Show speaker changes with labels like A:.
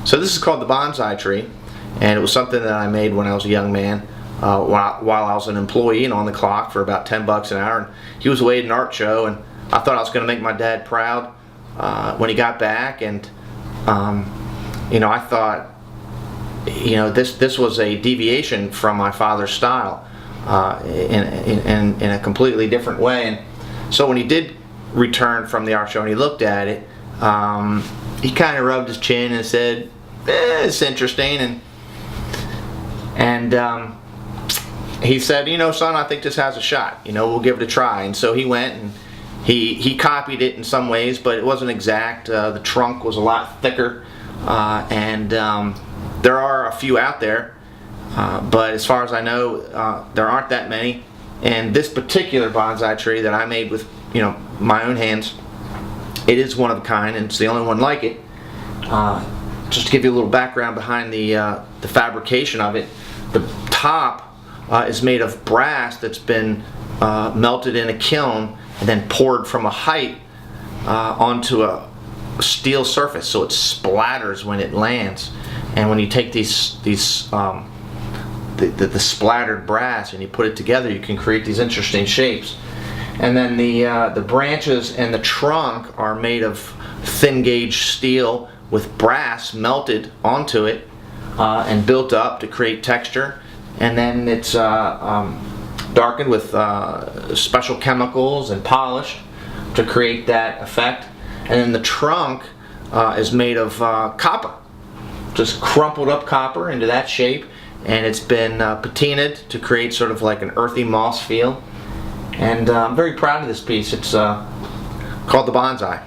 A: So this is called the bonsai tree, and it was something that I made when I was a young man, while I was an employee and on the clock for about $10 an hour. And he was away at an art show, and I thought I was going to make my dad proud when he got back. And I thought, this was a deviation from my father's style in a completely different way. And so when he did return from the art show and he looked at it, he kind of rubbed his chin and said, it's interesting, and he said, son, I think this has a shot, we'll give it a try. And so he went and he copied it in some ways, but it wasn't exact. The trunk was a lot thicker, and there are a few out there, but as far as I know, there aren't that many. And this particular bonsai tree that I made with my own hands, it is one of a kind, and it's the only one like it. Just to give you a little background behind the fabrication of it, the top is made of brass that's been melted in a kiln and then poured from a height onto a steel surface, so it splatters when it lands. And when you take the splattered brass and you put it together, you can create these interesting shapes. And then the branches and the trunk are made of thin gauge steel with brass melted onto it and built up to create texture. And then it's darkened with special chemicals and polished to create that effect. And then the trunk is made of copper, just crumpled up copper into that shape, and it's been patinaed to create sort of like an earthy moss feel. And I'm very proud of this piece. It's called the Bonsai.